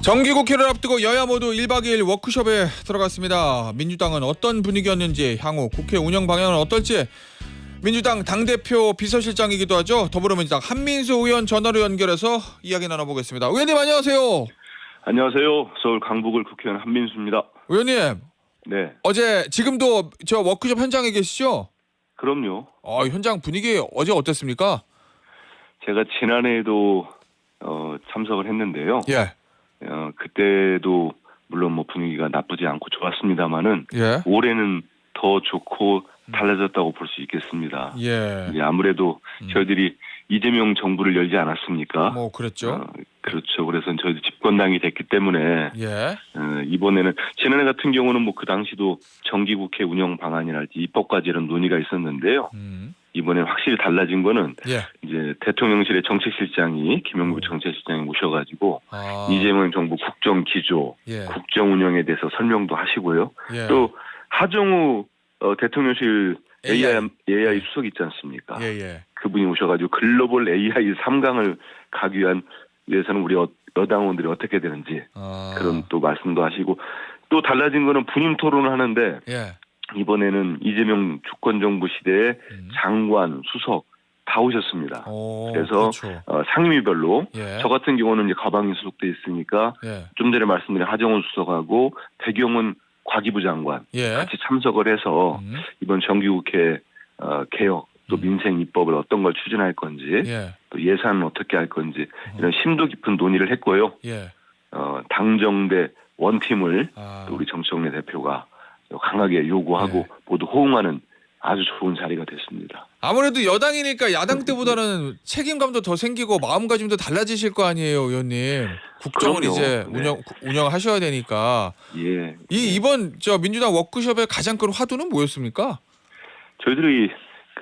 정기국회를 앞두고 여야 모두 1박 2일 워크숍에 들어갔습니다. 민주당은 어떤 분위기였는지, 향후 국회 운영 방향은 어떨지 민주당 당대표 비서실장이기도 하죠. 더불어민주당 한민수 의원 전화로 연결해서 이야기 나눠보겠습니다. 의원님 안녕하세요. 안녕하세요. 서울 강북을 국회의원 한민수입니다. 의원님. 네. 어제 지금도 저 워크숍 현장에 계시죠? 그럼요. 현장 분위기 어제 어땠습니까? 제가 지난해에도 참석을 했는데요. 예. 그때도 물론 뭐 분위기가 나쁘지 않고 좋았습니다만은 예. 올해는 더 좋고 달라졌다고 볼 수 있겠습니다. 예. 이제 아무래도 저희들이 이재명 정부를 열지 않았습니까? 뭐 그랬죠. 그렇죠. 그래서 저희도 집권당이 됐기 때문에 예. 이번에는 지난해 같은 경우는 뭐 그 당시도 정기국회 운영 방안이랄지 입법까지 이런 논의가 있었는데요. 이번에 확실히 달라진 거는 예. 이제 대통령실의 정책실장이 김영국 정책실장이 모셔가지고 이재명 정부 국정 기조, 예. 국정 운영에 대해서 설명도 하시고요. 예. 또 하정우 대통령실 AI. AI 수석 있지 않습니까? 예. 그분이 오셔가지고 글로벌 AI 3강을 가기 위해서는 우리 여당원들이 어떻게 되는지 그런 또 말씀도 하시고 또 달라진 거는 분임 토론을 하는데 예. 이번에는 이재명 주권정부 시대에 장관, 수석 다 오셨습니다. 그래서 그렇죠. 상임위별로 예. 저 같은 경우는 이제 가방이 소속돼 있으니까 예. 좀 전에 말씀드린 하정우 수석하고 배경은 과기부 장관 예. 같이 참석을 해서 이번 정기국회 개혁 또 민생 입법을 어떤 걸 추진할 건지 예. 또 예산은 어떻게 할 건지 이런 심도 깊은 논의를 했고요. 예. 당정대 원팀을 또 우리 정청래 대표가 강하게 요구하고 모두 호응하는 아주 좋은 자리가 됐습니다. 아무래도 여당이니까 야당 때보다는 책임감도 더 생기고 마음가짐도 달라지실 거 아니에요, 의원님. 국정을 그럼요. 이제 네. 운영하셔야 되니까. 예. 이번 민주당 워크숍의 가장 큰 화두는 뭐였습니까? 저희들이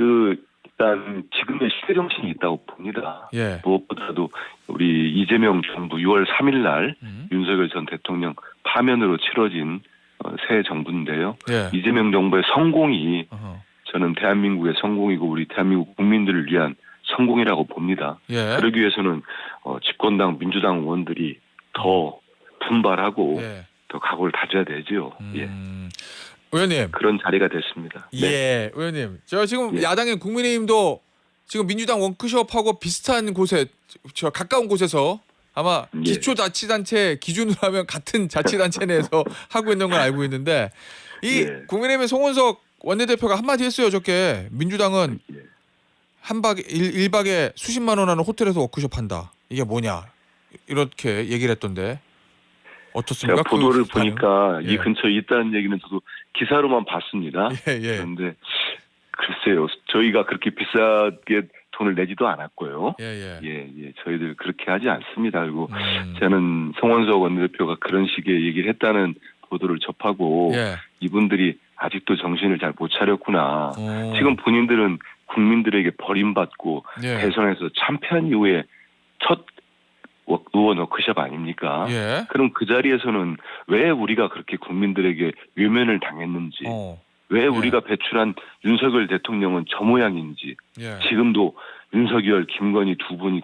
일단 지금의 시대 정신이 있다고 봅니다. 예. 무엇보다도 우리 이재명 정부 6월 3일 날 윤석열 전 대통령 파면으로 치러진 새 정부인데요. 예. 이재명 정부의 성공이 저는 대한민국의 성공이고 우리 대한민국 국민들을 위한 성공이라고 봅니다. 예. 그러기 위해서는 집권당 민주당 의원들이 더 분발하고 예. 더 각오를 다져야 되죠. 예. 의원님. 그런 자리가 됐습니다. 네. 예, 의원님. 저 지금 예. 야당의 국민의힘도 지금 민주당 워크숍하고 비슷한 곳에 가까운 곳에서 아마 예. 기초자치단체 기준으로 하면 같은 자치단체 내에서 하고 있는 걸 알고 있는데 이 예. 국민의힘의 송원석 원내대표가 한마디 했어요. 어저께 민주당은 예. 1박에 수십만 원 하는 호텔에서 워크숍 한다. 이게 뭐냐 이렇게 얘기를 했던데 어떻습니까? 제가 보도를 그 반응? 보니까 예. 이 근처에 있다는 얘기는 저도 기사로만 봤습니다. 예. 그런데 글쎄요. 저희가 그렇게 비싸게 돈을 내지도 않았고요. 예. 저희들 그렇게 하지 않습니다. 그리고 저는 송원석 원내대표가 그런 식의 얘기를 했다는 보도를 접하고 예. 이분들이 아직도 정신을 잘 못 차렸구나. 지금 본인들은 국민들에게 버림받고 예. 대선에서 참패한 이후에 첫 의원 워크숍 아닙니까? 예. 그럼 그 자리에서는 왜 우리가 그렇게 국민들에게 외면을 당했는지 왜 우리가 배출한 윤석열 대통령은 저 모양인지 예. 지금도 윤석열, 김건희 두 분이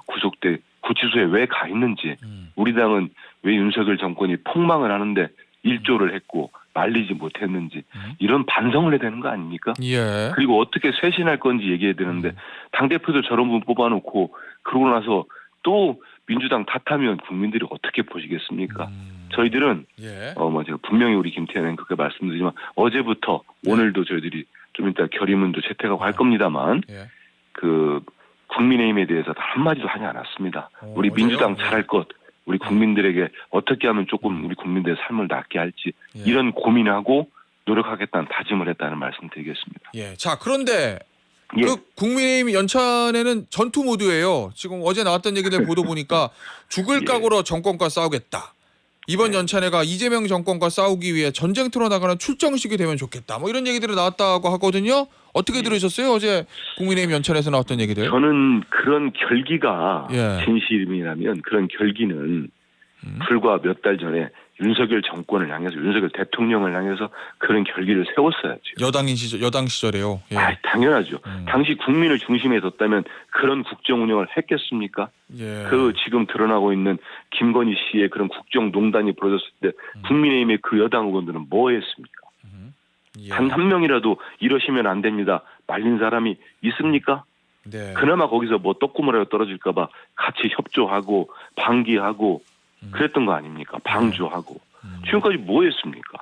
구속돼 구치소에 왜 가 있는지 우리 당은 왜 윤석열 정권이 폭망을 하는데 일조를 했고 말리지 못했는지 이런 반성을 해야 되는 거 아닙니까? 예. 그리고 어떻게 쇄신할 건지 얘기해야 되는데 당대표도 저런 분 뽑아놓고 그러고 나서 또 민주당 탓하면 국민들이 어떻게 보시겠습니까? 저희들은 예. 제가 분명히 우리 김태현 그렇게 말씀드리지만 어제부터 오늘도 저희들이 좀 이따 결의문도 채택하고 할 겁니다만 예. 그 국민의힘에 대해서 단 한마디도 하지 않았습니다. 우리 민주당 어제요? 잘할 것, 우리 국민들에게 어떻게 하면 조금 우리 국민들의 삶을 낫게 할지 예. 이런 고민하고 노력하겠다는 다짐을 했다는 말씀 드리겠습니다. 예. 자, 그런데 예. 그 국민의힘 연찬에는 전투 모드예요. 지금 어제 나왔던 얘기들 보도 보니까 죽을 예. 각오로 정권과 싸우겠다. 이번 연찬회가 이재명 정권과 싸우기 위해 전쟁터로 나가는 출정식이 되면 좋겠다. 뭐 이런 얘기들이 나왔다고 하거든요. 어떻게 들으셨어요? 어제 국민의힘 연찬에서 나왔던 얘기들. 저는 그런 결기가 예. 진심이라면 그런 결기는 불과 몇 달 전에 윤석열 정권을 향해서 윤석열 대통령을 향해서 그런 결기를 세웠어야죠. 여당 시절에요. 예. 당연하죠. 당시 국민을 중심에 뒀다면 그런 국정 운영을 했겠습니까? 예. 그 지금 드러나고 있는 김건희 씨의 그런 국정농단이 벌어졌을 때 국민의힘의 그 여당 의원들은 뭐 했습니까? 예. 단 한 명이라도 이러시면 안 됩니다. 말린 사람이 있습니까? 네. 그나마 거기서 뭐 떡구멍이라도 떨어질까 봐 같이 협조하고 방기하고 그랬던 거 아닙니까? 방조하고. 지금까지 뭐 했습니까?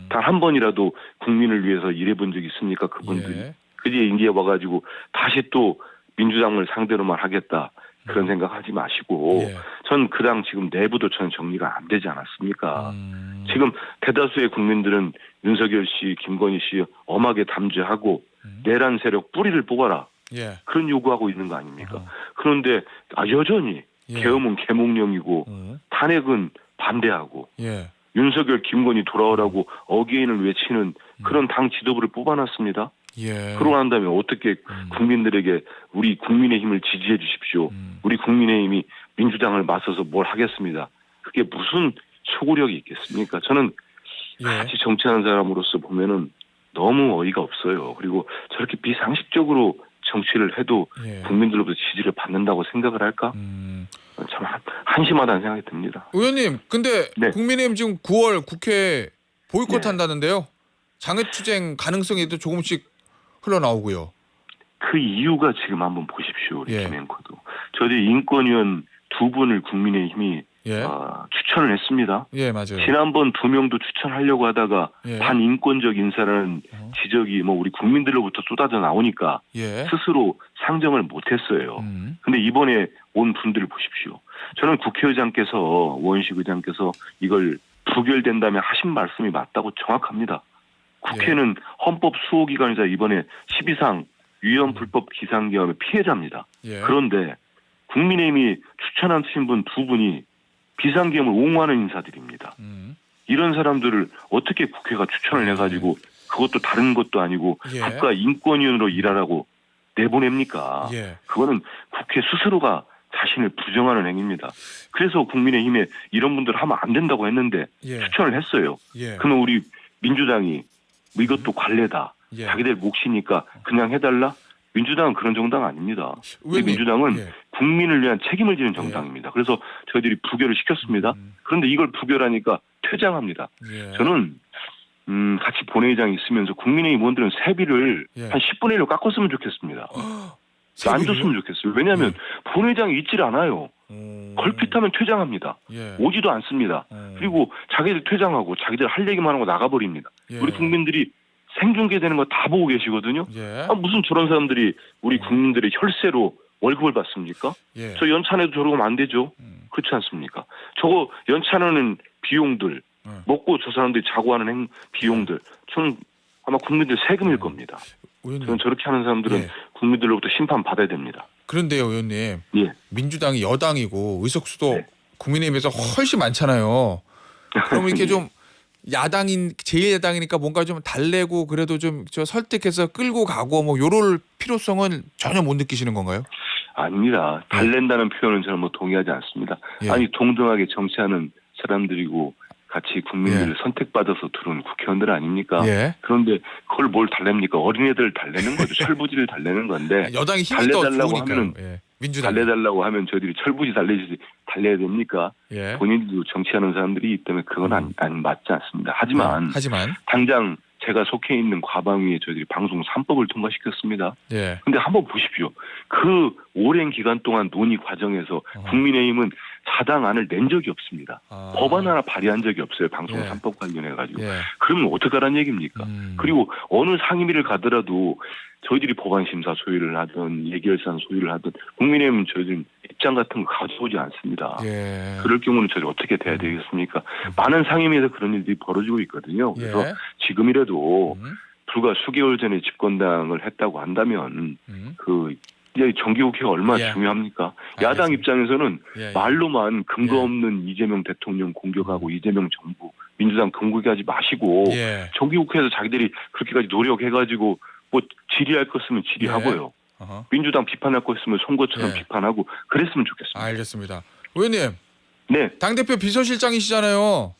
단 한 번이라도 국민을 위해서 일해본 적이 있습니까? 그분들이. 예. 그제 이제 와가지고 다시 또 민주당을 상대로만 하겠다. 그런 생각하지 마시고 예. 전 그 당 지금 내부도 저는 정리가 안 되지 않았습니까? 음. 지금 대다수의 국민들은 윤석열 씨, 김건희 씨 엄하게 담죄하고 내란 세력 뿌리를 뽑아라. 예. 그런 요구하고 있는 거 아닙니까? 그런데 여전히 예. 계엄은 계몽령이고 음. 탄핵은 반대하고 예. 윤석열, 김건희 돌아오라고 어게인을 외치는 그런 당 지도부를 뽑아놨습니다. 예. 그러고 난 다음에 어떻게 국민들에게 우리 국민의힘을 지지해 주십시오. 우리 국민의힘이 민주당을 맞서서 뭘 하겠습니다. 그게 무슨 소구력이 있겠습니까? 저는 예. 같이 정치하는 사람으로서 보면은 너무 어이가 없어요. 그리고 저렇게 비상식적으로 정치를 해도 예. 국민들로부터 지지를 받는다고 생각을 할까? 참 한심하다는 생각이 듭니다. 의원님, 근데 네. 국민의힘 지금 9월 국회 보이콧한다는데요. 장외투쟁 가능성이 또 조금씩 흘러나오고요. 그 이유가 지금 한번 보십시오. 우리 예. 김앵커도. 저희 인권위원 두 분을 국민의힘이 예. 추천을 했습니다. 예, 맞아요. 지난번 2명도 추천하려고 하다가 예. 반인권적 인사라는 지적이 뭐 우리 국민들로부터 쏟아져 나오니까 예. 스스로 상정을 못했어요. 근데 이번에 온 분들을 보십시오. 저는 국회의장께서 원식 의장께서 이걸 부결된다면 하신 말씀이 맞다고 정확합니다. 국회는 헌법 수호기관이자 이번에 12상 위헌 불법 기상계엄의 피해자입니다. 예. 그런데 국민의힘이 추천하신 분 두 분이 비상계엄을 옹호하는 인사들입니다. 이런 사람들을 어떻게 국회가 추천을 해가지고 그것도 다른 것도 아니고 예. 국가 인권위원으로 일하라고 내보냅니까? 예. 그거는 국회 스스로가 자신을 부정하는 행위입니다. 그래서 국민의힘에 이런 분들 하면 안 된다고 했는데 예. 추천을 했어요. 예. 그러면 우리 민주당이 뭐 이것도 관례다. 예. 자기들 몫이니까 그냥 해달라? 민주당은 그런 정당 아닙니다. 우리 의원님, 민주당은 예. 국민을 위한 책임을 지는 정당입니다. 그래서 저희들이 부결을 시켰습니다. 그런데 이걸 부결하니까 퇴장합니다. 예. 저는 같이 본회의장에 있으면서 국민의힘 의원들은 세비를 예. 한 10분의 1로 깎았으면 좋겠습니다. 안 세비를요? 줬으면 좋겠어요. 왜냐하면 본회의장에 있질 않아요. 걸핏하면 퇴장합니다. 예. 오지도 않습니다. 그리고 자기들 퇴장하고 자기들 할 얘기만 하고 나가버립니다. 예. 우리 국민들이 생중계되는 거 다 보고 계시거든요. 예. 무슨 저런 사람들이 우리 국민들의 혈세로 월급을 받습니까? 예. 저 연찬에도 저러면 안 되죠. 그렇지 않습니까? 저거 연찬하는 비용들, 먹고 저 사람들이 자고 하는 비용들, 저는 아마 국민들 세금일 겁니다. 의원님. 저는 저렇게 하는 사람들은 예. 국민들로부터 심판 받아야 됩니다. 그런데요, 의원님. 예. 민주당이 여당이고 의석수도 네. 국민의힘에서 훨씬 많잖아요. 그럼 이렇게 좀 야당인 제1야당이니까 뭔가 좀 달래고 그래도 좀 저 설득해서 끌고 가고 뭐 요럴 필요성은 전혀 못 느끼시는 건가요? 아닙니다. 달랜다는 표현은 저는 뭐 동의하지 않습니다. 예. 아니 동등하게 정치하는 사람들이고 같이 국민들을 예. 선택받아서 들어온 국회의원들 아닙니까? 예. 그런데 그걸 뭘 달랩니까? 어린애들 달래는 거죠. 철부지를 달래는 건데 여당이 힘이 더 달래달라고 좋으니까요. 하면은 예. 민주당. 달래달라고 하면 저희들이 철부지 달래야 됩니까? 예. 본인들도 정치하는 사람들이 있기 때문에 그건 안 맞지 않습니다. 하지만 당장 제가 속해 있는 과방위에 저희들이 방송 3법을 통과시켰습니다. 예. 근데 한번 보십시오. 그 오랜 기간 동안 논의 과정에서 국민의힘은 사당안을 낸 적이 없습니다. 법안 하나 발의한 적이 없어요. 방송 예. 3법 관련해가지고. 예. 그러면 어떡하라는 얘기입니까? 그리고 어느 상임위를 가더라도 저희들이 법안심사 소위를 하든 예결산 소위를 하든 국민의힘은 저희들은 입장 같은 거 가져오지 않습니다. 예. 그럴 경우는 저희 어떻게 돼야 되겠습니까? 많은 상임위에서 그런 일들이 벌어지고 있거든요. 그래서 예. 지금이라도 불과 수개월 전에 집권당을 했다고 한다면 그 정기국회가 얼마나 예. 중요합니까? 알겠습니다. 야당 입장에서는 예. 말로만 근거 없는 이재명 대통령 공격하고 이재명 정부 민주당 공격하지 마시고 예. 정기국회에서 자기들이 그렇게까지 노력해가지고 뭐 질의할 거 쓰면 질의하고요. 어허. 민주당 비판할 거 있으면 선거처럼 예. 비판하고 그랬으면 좋겠습니다. 알겠습니다. 의원님. 네. 당대표 비서실장이시잖아요.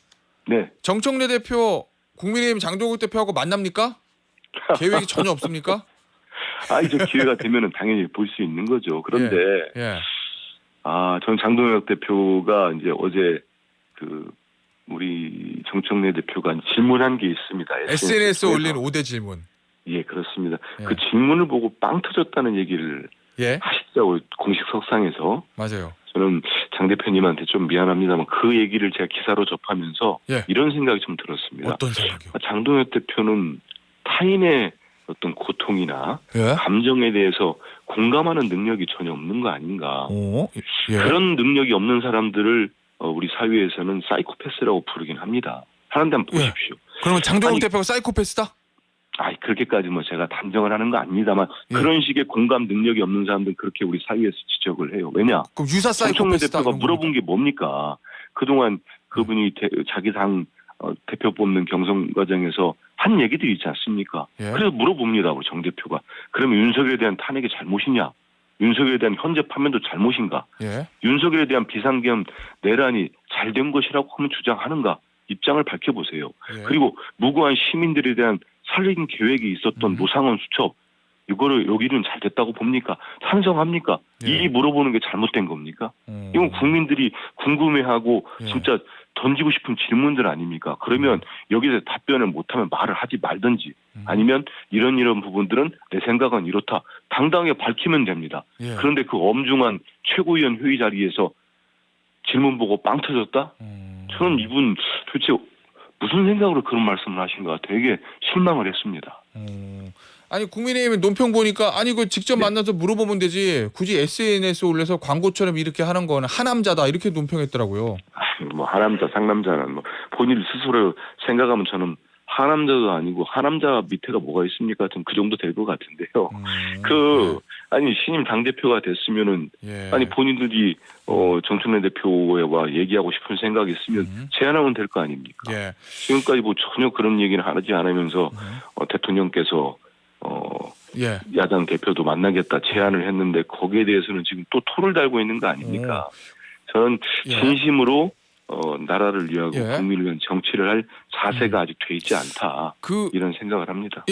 네. 정청래 대표 국민의힘 장동욱 대표하고 만납니까? 계획이 전혀 없습니까? 이제 기회가 되면은 당연히 볼 수 있는 거죠. 그런데 예. 전 장동혁 대표가 이제 어제 우리 정청래 대표가 질문한 게 있습니다. SNS에 올린 5대 질문. 예, 그렇습니다. 예. 그 질문을 보고 빵 터졌다는 얘기를 예. 하시더라고요. 공식 석상에서. 맞아요. 저는 장 대표님한테 좀 미안합니다만 그 얘기를 제가 기사로 접하면서 예. 이런 생각이 좀 들었습니다. 어떤 생각이요? 장동혁 대표는 타인의 어떤 고통이나 예. 감정에 대해서 공감하는 능력이 전혀 없는 거 아닌가. 예. 그런 능력이 없는 사람들을 우리 사회에서는 사이코패스라고 부르긴 합니다. 하는데 한번 보십시오. 그러면 장동욱 대표가 사이코패스다? 그렇게까지 제가 단정을 하는 거 아닙니다만 예. 그런 식의 공감 능력이 없는 사람들은 그렇게 우리 사회에서 지적을 해요. 왜냐? 그럼 유사 정청래 사이코패스다. 대표가 물어본 게 뭡니까? 그동안 그분이 자기 당 대표 뽑는 경선 과정에서 한 얘기들이 있지 않습니까? 예. 그래서 물어봅니다. 우리 정 대표가. 그러면 윤석열에 대한 탄핵이 잘못이냐? 윤석열에 대한 현재 파면도 잘못인가? 예. 윤석열에 대한 비상계엄 내란이 잘된 것이라고 하면 주장하는가? 입장을 밝혀보세요. 예. 그리고 무고한 시민들에 대한 살린 계획이 있었던 노상원 수첩 이거를 여기는 잘 됐다고 봅니까? 찬성합니까? 예. 이 물어보는 게 잘못된 겁니까? 이건 국민들이 궁금해하고 예. 진짜 던지고 싶은 질문들 아닙니까? 그러면 여기서 답변을 못하면 말을 하지 말든지 아니면 이런 부분들은 내 생각은 이렇다. 당당하게 밝히면 됩니다. 예. 그런데 그 엄중한 최고위원 회의 자리에서 질문 보고 빵 터졌다? 저는 이분 도대체 무슨 생각으로 그런 말씀을 하신가 되게 실망을 했습니다. 아니 국민의힘 논평 보니까 그 직접 만나서 물어보면 되지 굳이 SNS에 올려서 광고처럼 이렇게 하는 거는 하남자다 이렇게 논평했더라고요. 하남자 상남자는 본인 스스로 생각하면 저는 하남자도 아니고 하남자 밑에가 뭐가 있습니까? 좀 그 정도 될 것 같은데요. 신임 당 대표가 됐으면은 예. 본인들이 정청래 대표와 얘기하고 싶은 생각이 있으면 제안하면 될 거 아닙니까? 예. 지금까지 전혀 그런 얘기는 하지 않으면서 대통령께서 예. 야당 대표도 만나겠다 제안을 했는데 거기에 대해서는 지금 또 토를 달고 있는 거 아닙니까? 저는 예. 진심으로 나라를 위하고 예. 국민을 위한 정치를 할 자세가 아직 돼 있지 않다. 이런 생각을 합니다.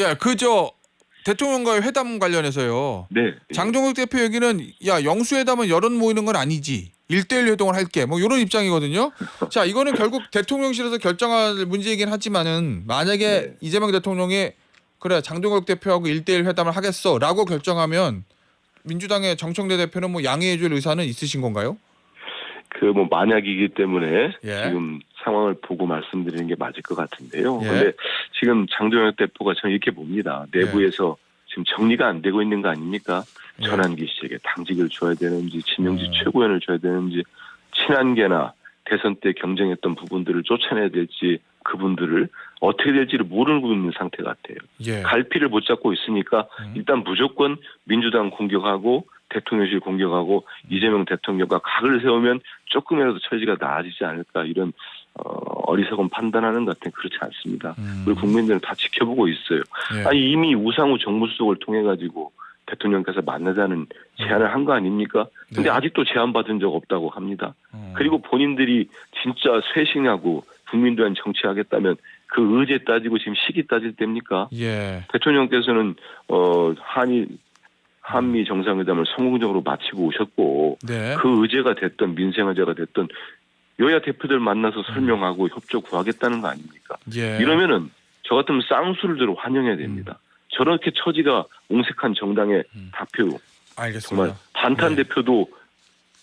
대통령과의 회담 관련해서요. 네. 장동욱 대표 얘기는 영수회담은 여론 모이는 건 아니지. 1대1 회동을 할게. 이런 입장이거든요. 자, 이거는 결국 대통령실에서 결정할 문제이긴 하지만은 만약에 이재명 대통령이 그래 장동욱 대표하고 1대1 회담을 하겠어라고 결정하면 민주당의 정청래 대표는 양해해줄 의사는 있으신 건가요? 만약이기 때문에 예. 지금 상황을 보고 말씀드리는 게 맞을 것 같은데요. 예. 그런데 지금 장동혁 대표가 저는 이렇게 봅니다. 내부에서 지금 정리가 안 되고 있는 거 아닙니까? 예. 전환기 씨에게 당직을 줘야 되는지 지명직 최고위원을 줘야 되는지 친한계나 대선 때 경쟁했던 부분들을 쫓아내야 될지 그분들을 어떻게 될지를 모르고 있는 상태 같아요. 예. 갈피를 못 잡고 있으니까 일단 무조건 민주당 공격하고 대통령실 공격하고 이재명 대통령과 각을 세우면 조금이라도 처지가 나아지지 않을까 이런 어리석은 판단하는 것 같은 그렇지 않습니다. 우리 국민들은 다 지켜보고 있어요. 예. 이미 우상호 정무수석을 통해 가지고 대통령께서 만나자는 제안을 한 거 아닙니까? 근데 아직도 제안 받은 적 없다고 합니다. 그리고 본인들이 진짜 쇄신하고 국민들한 정치하겠다면 그 의제 따지고 지금 시기 따질 때입니까? 예. 대통령께서는 한미 정상회담을 성공적으로 마치고 오셨고 네. 그 의제가 됐던 민생 의제가 됐던 여야 대표들 만나서 설명하고 협조 구하겠다는 거 아닙니까? 예. 이러면은 저 같으면 쌍수를 들어 환영해야 됩니다. 저렇게 처지가 옹색한 정당의 대표 알겠습니다. 정말 반탄 예. 대표도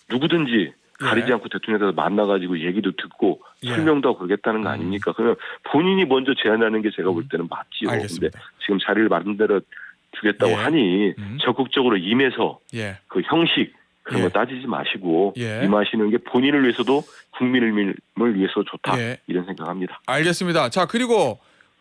누구든지 가리지 않고 대통령께서 만나가지고 얘기도 듣고 설명도 하고 그러겠다는 거 아닙니까? 그러면 본인이 먼저 제안하는 게 제가 볼 때는 맞지요. 그런데 지금 자리를 만들어 주겠다고 하니 적극적으로 임해서 그 형식 그런 거 따지지 마시고 임하시는 게 본인을 위해서도 국민을 위해서 좋다 이런 생각합니다. 알겠습니다. 자 그리고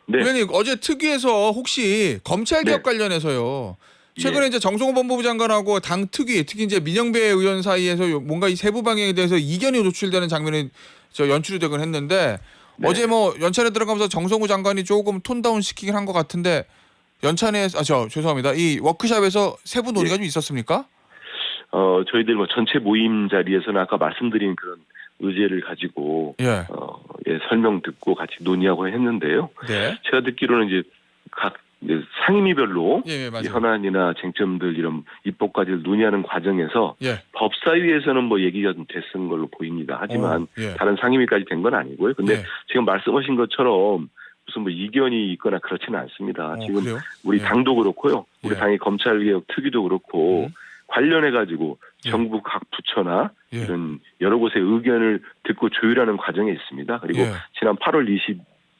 의원님 어제 특위에서 혹시 검찰 개혁 관련해서요. 최근에 이제 정성호 법무부 장관하고 당 특위 특히 이제 민영배 의원 사이에서 뭔가 이 세부 방향에 대해서 이견이 노출되는 장면이 연출이 되곤 했는데 어제 연찬에 들어가면서 정성호 장관이 조금 톤다운 시키긴 한 것 같은데 연찬에 죄송합니다. 이 워크숍에서 세부 논의가 좀 있었습니까? 저희들 전체 모임 자리에서는 아까 말씀드린 그런 의제를 가지고 설명 듣고 같이 논의하고 했는데요. 네. 제가 듣기로는 이제 각 이제 상임위별로 예, 맞아요. 현안이나 쟁점들 이런 입법까지를 논의하는 과정에서 예. 법사위에서는 뭐 얘기가 좀 됐은 걸로 보입니다. 하지만 예. 다른 상임위까지 된 건 아니고요. 근데 예. 지금 말씀하신 것처럼 무슨 뭐 이견이 있거나 그렇지는 않습니다. 지금 그래요? 우리 예. 당도 그렇고요. 우리 예. 당의 검찰개혁 특위도 그렇고 관련해 가지고 예. 정부 각 부처나 예. 이런 여러 곳의 의견을 듣고 조율하는 과정에 있습니다. 그리고 예. 지난 8월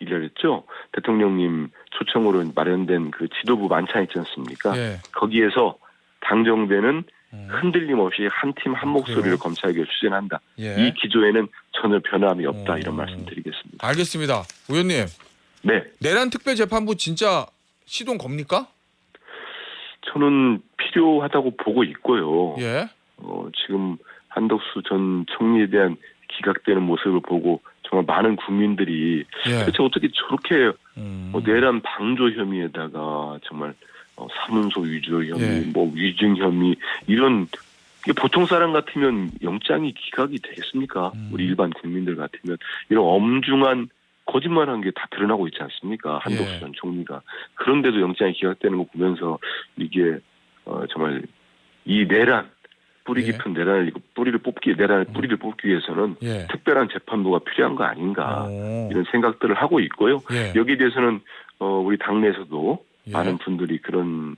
20일이었죠. 대통령님 초청으로 마련된 그 지도부 만찬 있지 않습니까? 예. 거기에서 당정대는 흔들림 없이 한 팀 한 목소리를 그래요? 검찰개혁 추진한다. 예. 이 기조에는 전혀 변함이 없다. 이런 말씀 드리겠습니다. 알겠습니다. 의원님, 네. 내란 특별재판부 진짜 시동 겁니까? 저는 필요하다고 보고 있고요. 예. 지금 한덕수 전 총리에 대한 기각되는 모습을 보고 정말 많은 국민들이 예. 대체 어떻게 저렇게 내란 방조 혐의에다가 정말 사문서 위조 혐의, 예. 뭐 위증 혐의 이런 이게 보통 사람 같으면 영장이 기각이 되겠습니까? 우리 일반 국민들 같으면 이런 엄중한 거짓말한 게 다 드러나고 있지 않습니까? 한덕수 예. 전 총리가 그런데도 영장이 기각되는 거 보면서 이게 정말 이 내란 뿌리 예. 깊은 내란을 내란의 뿌리를 뽑기 위해서는 예. 특별한 재판부가 필요한 거 아닌가 오. 이런 생각들을 하고 있고요. 예. 여기에 대해서는 우리 당내에서도 예. 많은 분들이 그런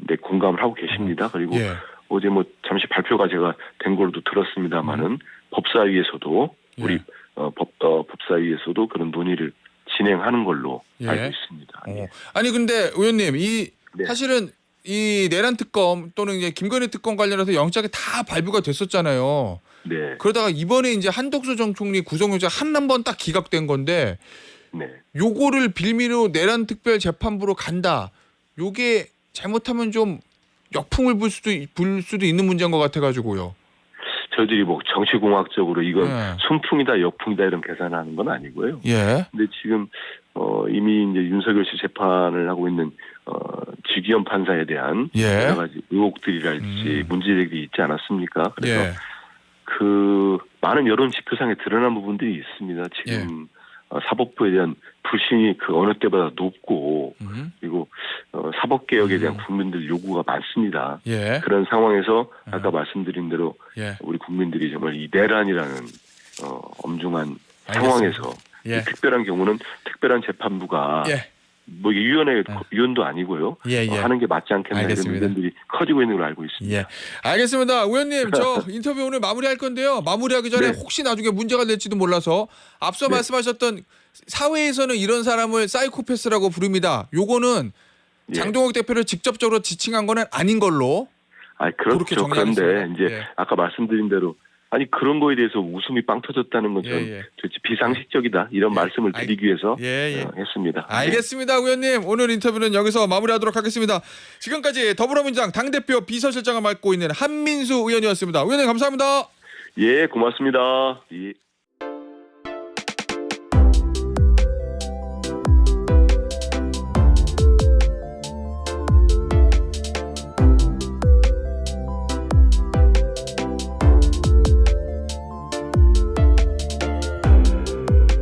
데 공감을 하고 계십니다. 그리고 예. 어제 뭐 잠시 발표가 제가 된 걸로도 들었습니다마는 법사위에서도 예. 우리 법사위에서도 그런 논의를 진행하는 걸로 예. 알고 있습니다. 예. 아니 근데 의원님 네. 사실은 이 내란 특검 또는 이제 김건희 특검 관련해서 영장이 다 발부가 됐었잖아요. 네. 그러다가 이번에 이제 한덕수 전 총리 구속영장 한 번 딱 기각된 건데 네. 요거를 빌미로 내란 특별 재판부로 간다. 요게 잘못하면 좀 역풍을 불 수도 있는 문제인 것 같아가지고요. 저희들이 뭐 정치공학적으로 이건 예. 순풍이다 역풍이다 이런 계산하는 건 아니고요. 예. 근데 지금 이미 이제 윤석열 씨 재판을 하고 있는 지기현 판사에 대한 예. 여러 가지 의혹들이랄지 문제들이 있지 않았습니까? 그래서 예. 그 많은 여론 지표상에 드러난 부분들이 있습니다. 지금 사법부에 대한 불신이 그 어느 때보다 높고 그리고 사법개혁에 대한 국민들 요구가 많습니다. 예. 그런 상황에서 아까 말씀드린 대로 예. 우리 국민들이 정말 이 내란이라는 엄중한 알겠습니다. 상황에서 예. 이 특별한 경우는 특별한 재판부가 예. 뭐 이게 위원도 아니고요. 예, 예. 하는 게 맞지 않겠나 알겠습니다. 이런 의견들이 커지고 있는 걸 알고 있습니다. 예. 알겠습니다. 의원님, 저 인터뷰 오늘 마무리할 건데요. 마무리하기 전에 네. 혹시 나중에 문제가 될지도 몰라서 앞서 네. 말씀하셨던 사회에서는 이런 사람을 사이코패스라고 부릅니다. 요거는 예. 장동혁 대표를 직접적으로 지칭한 거는 아닌 걸로. 그렇게 그렇죠. 그런데 정리하겠습니다. 이제 예. 아까 말씀드린 대로 아니 그런 거에 대해서 웃음이 빵 터졌다는 건 예, 전 예. 도대체 비상식적이다 이런 말씀을 드리기 위해서 예. 했습니다. 알겠습니다, 의원님. 오늘 인터뷰는 여기서 마무리하도록 하겠습니다. 지금까지 더불어민주당 당대표 비서실장을 맡고 있는 한민수 의원이었습니다. 의원님 감사합니다. 예, 고맙습니다. 예.